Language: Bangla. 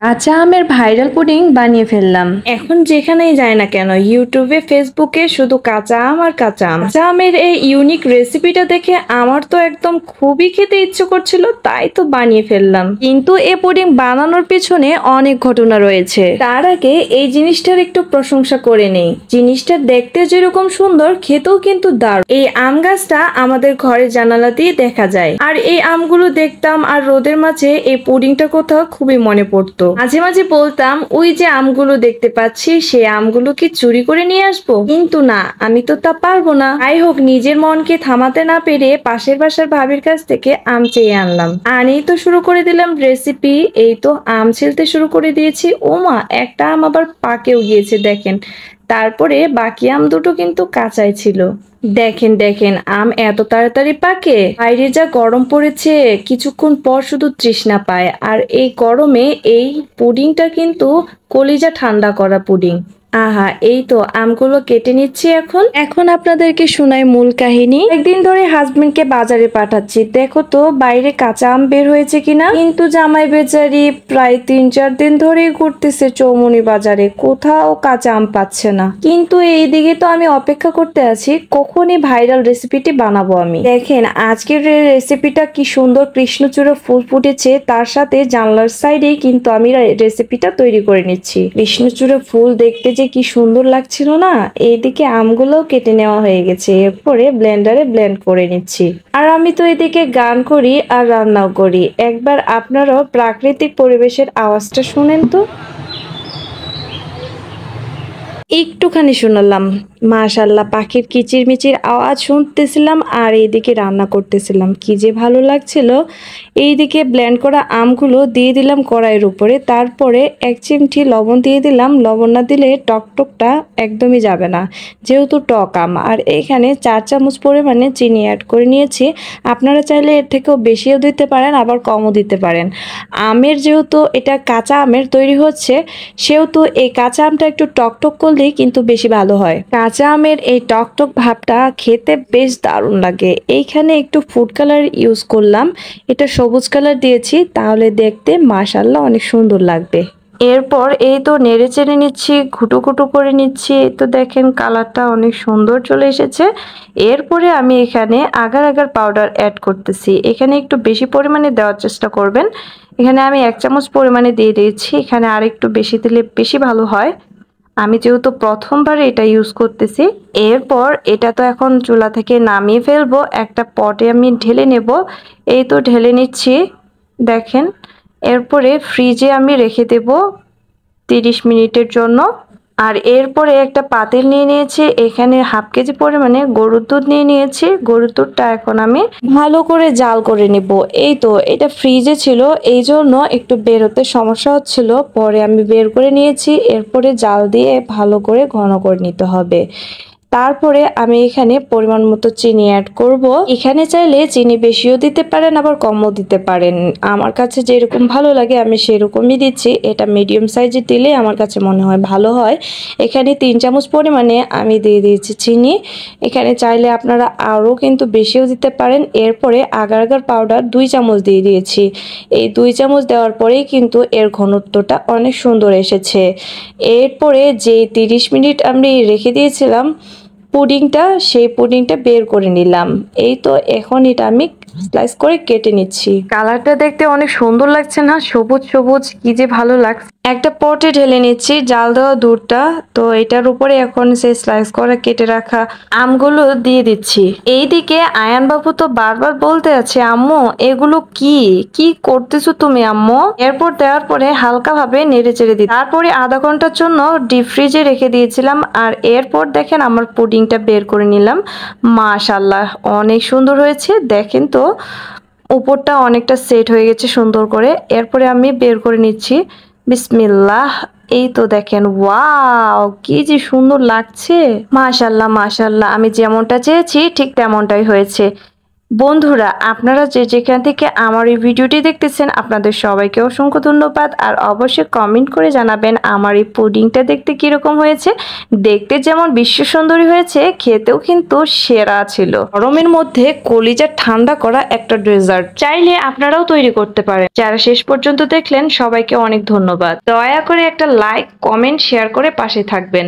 কাঁচা আমের ভাইরাল পুডিং বানিয়ে ফেললাম। এখন যেখানেই যাই না কেন, ইউটিউবে ফেসবুকে শুধু কাঁচা আম আর কাঁচা আম। কাঁচা আমের এই ইউনিক রেসিপিটা দেখে আমার তো একদম খুবই খেতে ইচ্ছে করছিল, তাই তো বানিয়ে ফেললাম। কিন্তু এই পুডিং বানানোর পিছনে অনেক ঘটনা রয়েছে। তার আগে এই জিনিসটার একটু প্রশংসা করে নেই। জিনিসটা দেখতে যেরকম সুন্দর, খেতেও কিন্তু দারুণ। এই আম গাছটা আমাদের ঘরের জানালাতেই দেখা যায়, আর এই আমগুলো দেখতাম আর রোদের মাঝে এই পুডিংটার কথা খুবই মনে পড়তো। মাঝে মাঝে বলতাম, ওই যে আমগুলো দেখতে পাচ্ছি সেই আমগুলো কি চুরি করে নিয়ে আসবো, কিন্তু না, আমি তো তা পারবো না। যাই হোক, নিজের মনকে থামাতে না পেরে পাশের বাসার ভাবির কাছ থেকে আম চেয়ে আনলাম। আনেই তো শুরু করে দিলাম রেসিপি। এই তো আম ছিলতে শুরু করে দিয়েছি। ওমা, একটা আম আবার পাকেও গিয়েছে দেখেন। তারপরে বাকি আম দুটো কিন্তু কাঁচাই ছিল। দেখেন দেখেন, আম এত তাড়াতাড়ি পাকে! বাইরে যা গরম পড়েছে, কিছুক্ষণ পর শুধু তৃষ্ণা পায়। আর এই গরমে এই পুডিংটা কিন্তু কলিজা ঠান্ডা করা পুডিং। আহা, এই তো আমগুলো কেটে নিচ্ছি। এখন এখন আপনাদেরকে শোনাই মূল কাহিনী। একদিন ধরে হাজবেন্ডকে বাজারে পাঠাচ্ছি, দেখো তো বাইরে কাঁচা আম বের হয়েছে কিনা। কিন্তু জামাই বেচারি প্রায় 3-4 দিন ধরেই ঘুরতেছে চৌমুনি বাজারে, কোথাও কাঁচা আম পাচ্ছে না। কিন্তু এইদিকে তো আমি অপেক্ষা করতে আছি কখনই ভাইরাল রেসিপিটি বানাবো আমি। দেখেন আজকের রেসিপিটা কি সুন্দর কৃষ্ণচূড়া ফুল ফুটেছে, তার সাথে জানলার সাইডেই কিন্তু আমি রেসিপিটা তৈরি করে নিচ্ছি। কৃষ্ণচূড়া ফুল দেখতে যে কি সুন্দর লাগছিল না। এইদিকে আমগুলোও কেটে নেওয়া হয়ে গেছে, এরপরে ব্লেন্ডারে ব্লেন্ড করে নিচ্ছি। আর আমি তো এদিকে গান করি আর রান্নাও করি। একবার আপনারাও প্রাকৃতিক পরিবেশের আওয়াজটা শুনেন তো। একটুখানি শুনলাম, মাশাল্লাহ, পাখির কিচিরমিচির আওয়াজ শুনতেছিলাম আর এইদিকে রান্না করতেছিলাম, কি যে ভালো লাগছিল। এইদিকে ব্লেন্ড করা আমগুলো দিয়ে দিলাম কড়াইয়ের উপরে, তারপরে 1 চিমটি লবণ দিয়ে দিলাম। লবণ না দিলে টকটকটা একদমই যাবে না, যেহেতু টক আম। আর এখানে 4 চামচ পরিমাণে চিনি অ্যাড করে নিয়েছি। আপনারা চাইলে এর থেকেও বেশিও দিতে পারেন, আবার কমও দিতে পারেন। আমের যেহেতু এটা কাঁচা আমের তৈরি হচ্ছে, সেহেতু এই কাঁচা আমটা একটু টকটক করলেই কিন্তু বেশি ভালো হয়। কাঁচা আমের এই টকটক ভাবটা খেতে বেশ দারুণ লাগে। এইখানে একটু ফুড কালার ইউজ করলাম, এটা সবুজ কালার দিয়েছি, তাহলে দেখতে মাশাআল্লাহ অনেক সুন্দর লাগবে। এরপর এই তো নেড়ে চেড়ে নিচ্ছি, ঘুটু ঘুটু করে নিচ্ছি। এই তো দেখেন কালারটা অনেক সুন্দর চলে এসেছে। এরপরে আমি এখানে আগার আগার পাউডার অ্যাড করতেছি। এখানে একটু বেশি পরিমাণে দেওয়ার চেষ্টা করবেন। এখানে আমি 1 চামচ পরিমাণে দিয়ে দিয়েছি। এখানে আর একটু বেশি দিলে বেশি ভালো হয়। আমি যেহেতু প্রথমবার এটা ইউজ করতেছি। এরপর এটা তো এখন চুলা থেকে নামিয়ে ফেলবো, একটা পটে আমি ঢেলে নেব। এই তো ঢেলে নিচ্ছি, দেখেন। এরপরে ফ্রিজে আমি রেখে দেব 30 মিনিটের জন্য। আর এরপরে একটা পাতিল নিয়ে নিয়েছি, এখানে 1/2 কেজি পরিমাণে গরুর দুধ নিয়ে নিয়েছি। গরুর দুধটা এখন আমি ভালো করে জাল করে নেব। এই তো এটা ফ্রিজে ছিল, এই জন্য একটু বের হতে সমস্যা হচ্ছিল, পরে আমি বের করে নিয়েছি। এরপরে জাল দিয়ে ভালো করে ঘন করে নিতে হবে। তারপরে আমি এখানে পরিমাণ মতো চিনি অ্যাড করব। এখানে চাইলে চিনি বেশিও দিতে পারেন, আবার কমও দিতে পারেন। আমার কাছে যেরকম ভালো লাগে আমি সেরকমই দিচ্ছি। এটা মিডিয়াম সাইজে দিলে আমার কাছে মনে হয় ভালো হয়। এখানে 3 চামচ পরিমাণে আমি দিয়ে দিয়েছি চিনি। এখানে চাইলে আপনারা আরও কিন্তু বেশিও দিতে পারেন। এরপরে আগার আগার পাউডার 2 চামচ দিয়ে দিয়েছি। এই 2 চামচ দেওয়ার পরেই কিন্তু এর ঘনত্বটা অনেক সুন্দর এসেছে। এরপরে যে 30 মিনিট আমি রেখে দিয়েছিলাম পুডিংটা, সেই পুডিংটা বের করে নিলাম। এই তো এখন এটা আমি স্লাইস করে কেটে নিচ্ছি। কালারটা দেখতে অনেক সুন্দর লাগছে না, সবুজ সবুজ, কি যে ভালো লাগছে। একটা পটে ঢেলে নিচ্ছি জাল দেওয়া দুধটা। তো এটার উপরে এখন সেই স্লাইস করা কেটে রাখা আমগুলো দিয়ে দিচ্ছি। এইদিকে আয়ান বাবু তো বারবার বলতে আছে, আম্মু এগুলো কি কি করতেছো তুমি আম্মু। এরপর দেওয়ার পরে হালকা ভাবে নেড়ে চেড়ে দিই। তারপরে আধা ঘন্টার জন্য ডিপ ফ্রিজে রেখে দিয়েছিলাম। আর এরপর দেখেন আমার পুডিংটা বের করে নিলাম। মাশাআল্লাহ অনেক সুন্দর হয়েছে, দেখেন তো উপরটা অনেকটা সেট হয়ে গেছে সুন্দর করে। এরপরে আমি বের করে নিচ্ছি, বিসমিল্লাহ। এই তো দেখেন, ওয়াও কি যে সুন্দর লাগছে। মাশাআল্লাহ মাশাআল্লাহ, আমি যেমনটা চেয়েছি ঠিক তেমনটাই হয়েছে। বন্ধুরা, আপনারা যে যেখান থেকে আমার এই ভিডিওটি দেখতেছেন আপনাদের সবাইকে অসংখ্য ধন্যবাদ। আর অবশ্যই কমেন্ট করে জানাবেন আমার এই পুডিংটা দেখতে কিরকম হয়েছে। দেখতে যেমন বিশ্ব সুন্দরী হয়েছে, খেতেও কিন্তু সেরা ছিল। গরমের মধ্যে কলিজা ঠান্ডা করা একটা ডেজার্ট, চাইলে আপনারাও তৈরি করতে পারেন। যারা শেষ পর্যন্ত দেখলেন সবাইকে অনেক ধন্যবাদ। দয়া করে একটা লাইক, কমেন্ট, শেয়ার করে পাশে থাকবেন।